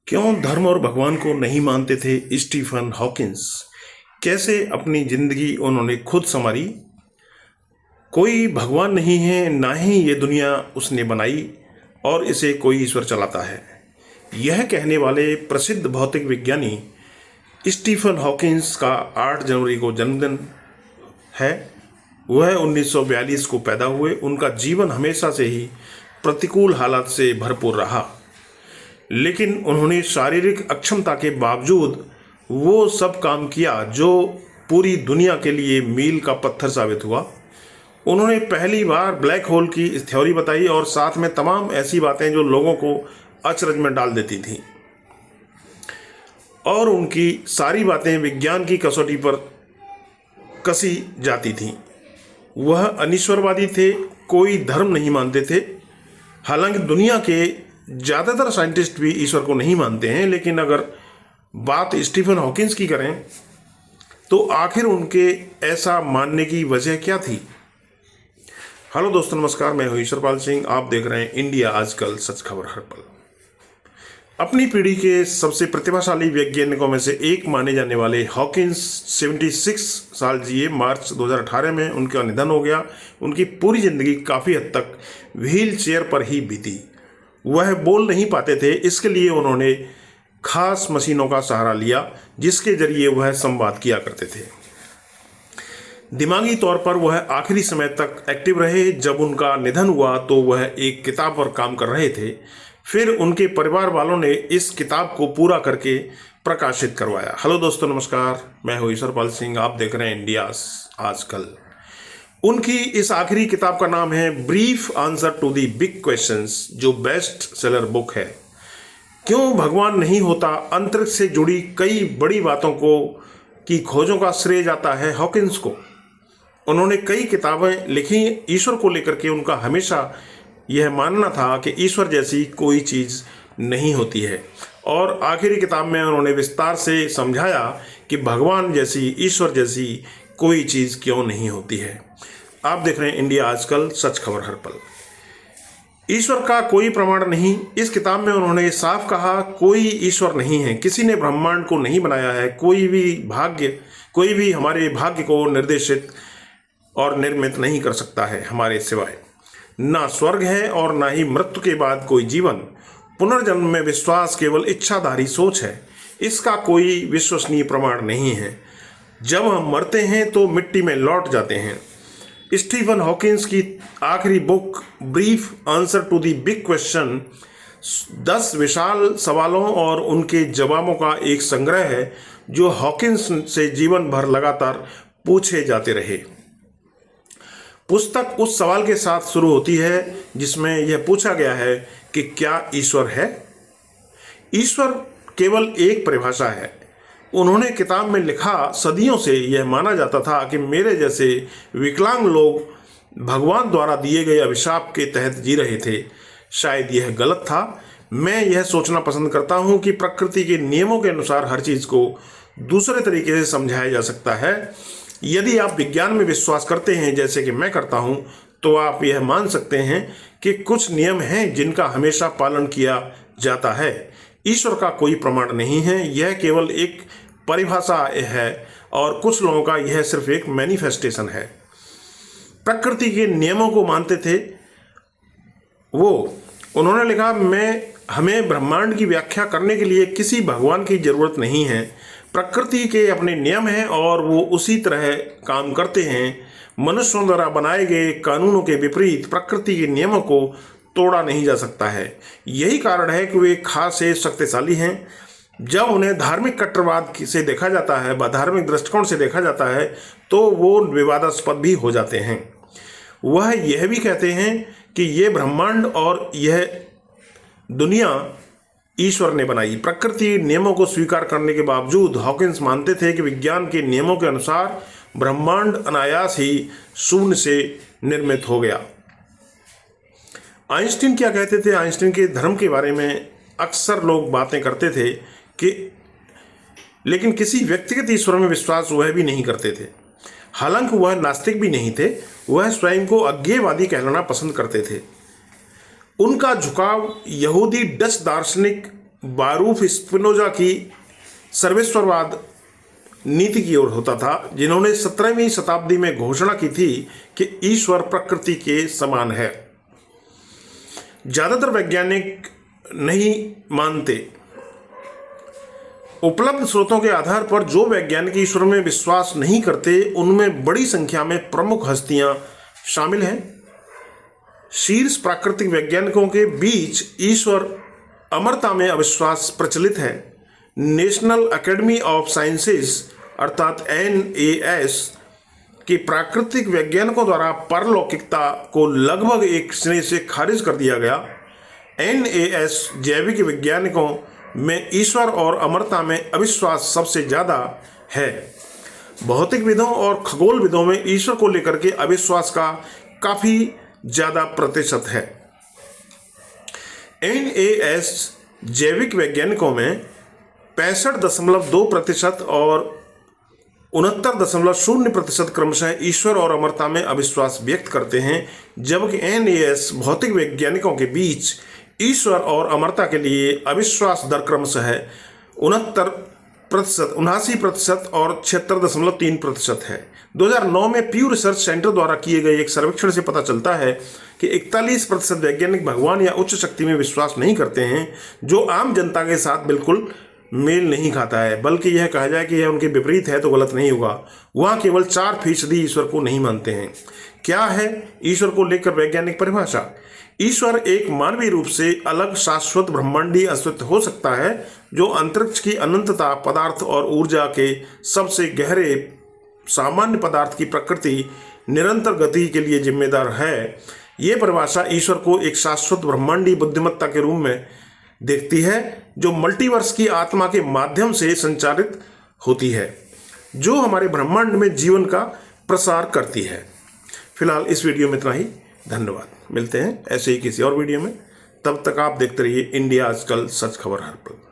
क्यों धर्म और भगवान को नहीं मानते थे स्टीफन हॉकिंस? कैसे अपनी जिंदगी उन्होंने खुद संवारी? कोई भगवान नहीं है, ना ही ये दुनिया उसने बनाई और इसे कोई ईश्वर चलाता है। यह कहने वाले प्रसिद्ध भौतिक विज्ञानी स्टीफन हॉकिंस का 8 जनवरी को जन्मदिन है। वह 1942 को पैदा हुए। उनका जीवन हमेशा से ही प्रतिकूल हालात से भरपूर रहा, लेकिन उन्होंने शारीरिक अक्षमता के बावजूद वो सब काम किया जो पूरी दुनिया के लिए मील का पत्थर साबित हुआ। उन्होंने पहली बार ब्लैक होल की थ्योरी बताई और साथ में तमाम ऐसी बातें जो लोगों को अचरज में डाल देती थीं, और उनकी सारी बातें विज्ञान की कसौटी पर कसी जाती थीं। वह अनिश्वरवादी थे, कोई धर्म नहीं मानते थे। हालांकि दुनिया के ज़्यादातर साइंटिस्ट भी ईश्वर को नहीं मानते हैं, लेकिन अगर बात स्टीफन हॉकिंस की करें तो आखिर उनके ऐसा मानने की वजह क्या थी? हेलो दोस्तों, नमस्कार। मैं हूं ईश्वरपाल सिंह। आप देख रहे हैं इंडिया आजकल, सच खबर हर पल। अपनी पीढ़ी के सबसे प्रतिभाशाली वैज्ञानिकों में से एक माने जाने वाले हॉकिंस 76 साल जिए। मार्च 2018 में उनका निधन हो गया। उनकी पूरी जिंदगी काफ़ी हद तक व्हील चेयर पर ही बीती। वह बोल नहीं पाते थे, इसके लिए उन्होंने खास मशीनों का सहारा लिया जिसके जरिए वह संवाद किया करते थे। दिमागी तौर पर वह आखिरी समय तक एक्टिव रहे। जब उनका निधन हुआ तो वह एक किताब पर काम कर रहे थे। फिर उनके परिवार वालों ने इस किताब को पूरा करके प्रकाशित करवाया। हेलो दोस्तों, नमस्कार। मैं हूं ईश्वरपाल सिंह। आप देख रहे हैं इंडिया आजकल। उनकी इस आखिरी किताब का नाम है brief answer to the big questions, जो बेस्ट सेलर बुक है। क्यों भगवान नहीं होता? अंतरिक्ष से जुड़ी कई बड़ी बातों की खोजों का श्रेय जाता है हॉकिंस को। उन्होंने कई किताबें लिखी ईश्वर को लेकर के। उनका हमेशा यह मानना था कि ईश्वर जैसी कोई चीज़ नहीं होती है, और आखिरी किताब में उन्होंने विस्तार से समझाया कि भगवान जैसी, ईश्वर जैसी कोई चीज़ क्यों नहीं होती है। आप देख रहे हैं इंडिया आजकल, सच खबर हर पल। ईश्वर का कोई प्रमाण नहीं। इस किताब में उन्होंने साफ कहा, कोई ईश्वर नहीं है। किसी ने ब्रह्मांड को नहीं बनाया है। कोई भी हमारे भाग्य को निर्देशित और निर्मित नहीं कर सकता है हमारे सिवाय। ना स्वर्ग है और ना ही मृत्यु के बाद कोई जीवन। पुनर्जन्म में विश्वास केवल इच्छाधारी सोच है। इसका कोई विश्वसनीय प्रमाण नहीं है। जब हम मरते हैं तो मिट्टी में लौट जाते हैं। स्टीफन हॉकिंस की आखिरी book brief answer to the big question 10 विशाल सवालों और उनके जवाबों का एक संग्रह है, जो हॉकिंस से जीवन भर लगातार पूछे जाते रहे। पुस्तक उस सवाल के साथ शुरू होती है जिसमें यह पूछा गया है कि क्या ईश्वर है? ईश्वर केवल एक परिभाषा है। उन्होंने किताब में लिखा, सदियों से यह माना जाता था कि मेरे जैसे विकलांग लोग भगवान द्वारा दिए गए अभिशाप के तहत जी रहे थे। शायद यह गलत था। मैं यह सोचना पसंद करता हूँ कि प्रकृति के नियमों के अनुसार हर चीज़ को दूसरे तरीके से समझाया जा सकता है। यदि आप विज्ञान में विश्वास करते हैं, जैसे कि मैं करता हूं, तो आप यह मान सकते हैं कि कुछ नियम हैं जिनका हमेशा पालन किया जाता है। ईश्वर का कोई प्रमाण नहीं है। यह केवल एक परिभाषा है और कुछ लोगों का यह सिर्फ एक मैनिफेस्टेशन है। प्रकृति के नियमों को मानते थे उन्होंने लिखा, हमें ब्रह्मांड की व्याख्या करने के लिए किसी भगवान की जरूरत नहीं है। प्रकृति के अपने नियम हैं और वो उसी तरह काम करते हैं। मनुष्यों द्वारा बनाए गए कानूनों के विपरीत प्रकृति के नियमों को तोड़ा नहीं जा सकता है। यही कारण है कि वे खास से शक्तिशाली हैं। जब उन्हें धार्मिक कट्टरवाद से देखा जाता है, धार्मिक दृष्टिकोण से देखा जाता है, तो वो विवादास्पद भी हो जाते हैं। वह यह भी कहते हैं कि ये ब्रह्मांड और यह दुनिया ईश्वर ने बनाई। प्रकृति नियमों को स्वीकार करने के बावजूद हॉकिंस मानते थे कि विज्ञान के नियमों के अनुसार ब्रह्मांड अनायास ही शून्य से निर्मित हो गया। आइंस्टीन क्या कहते थे? आइंस्टीन के धर्म के बारे में अक्सर लोग बातें करते थे लेकिन किसी व्यक्तिगत ईश्वर में विश्वास वह भी नहीं करते थे। हालांकि वह नास्तिक भी नहीं थे। वह स्वयं को अज्ञेयवादी कहलाना पसंद करते थे। उनका झुकाव यहूदी डच दार्शनिक बारूफ स्पिनोजा की सर्वेश्वरवाद नीति की ओर होता था, जिन्होंने 17वीं शताब्दी में घोषणा की थी कि ईश्वर प्रकृति के समान है। ज्यादातर वैज्ञानिक नहीं मानते। उपलब्ध स्रोतों के आधार पर जो वैज्ञानिक ईश्वर में विश्वास नहीं करते, उनमें बड़ी संख्या में प्रमुख हस्तियां शामिल हैं। शीर्ष प्राकृतिक वैज्ञानिकों के बीच ईश्वर अमरता में अविश्वास प्रचलित है। नेशनल एकेडमी ऑफ साइंसेज अर्थात NAS की प्राकृतिक वैज्ञानिकों द्वारा परलौकिकता को लगभग एक सिरे से खारिज कर दिया गया। NAS जैविक वैज्ञानिकों में ईश्वर और अमरता में अविश्वास सबसे ज़्यादा है। भौतिकविदों और खगोलविदों में ईश्वर को लेकर के अविश्वास का काफ़ी ज़्यादा प्रतिशत है। NAS जैविक वैज्ञानिकों में 65.2% और 69.0% क्रमशः ईश्वर और अमरता में अविश्वास व्यक्त करते हैं, जबकि NAS भौतिक वैज्ञानिकों के बीच ईश्वर और अमरता के लिए अविश्वास दर क्रमशः 69%, 79% और 76.3% है। 2009 में प्यू रिसर्च सेंटर द्वारा किए गए एक सर्वेक्षण से पता चलता है कि 41% वैज्ञानिक भगवान या उच्च शक्ति में विश्वास नहीं करते हैं, जो आम जनता के साथ बिल्कुल मेल नहीं खाता है। बल्कि यह कहा जाए कि यह उनके विपरीत है तो गलत नहीं होगा। वहाँ केवल 4% ईश्वर को नहीं मानते हैं। क्या है ईश्वर को लेकर वैज्ञानिक परिभाषा? ईश्वर एक मानवीय रूप से अलग शाश्वत ब्रह्मांडीय अस्तित्व हो सकता है, जो अंतरिक्ष की अनंतता, पदार्थ और ऊर्जा के सबसे गहरे सामान्य पदार्थ की प्रकृति निरंतर गति के लिए जिम्मेदार है। ये परिभाषा ईश्वर को एक शाश्वत ब्रह्मांडीय बुद्धिमत्ता के रूप में देखती है, जो मल्टीवर्स की आत्मा के माध्यम से संचालित होती है, जो हमारे ब्रह्मांड में जीवन का प्रसार करती है। फिलहाल इस वीडियो में इतना ही। धन्यवाद। मिलते हैं ऐसे ही किसी और वीडियो में। तब तक आप देखते रहिए इंडिया आजकल, सच खबर हर पल।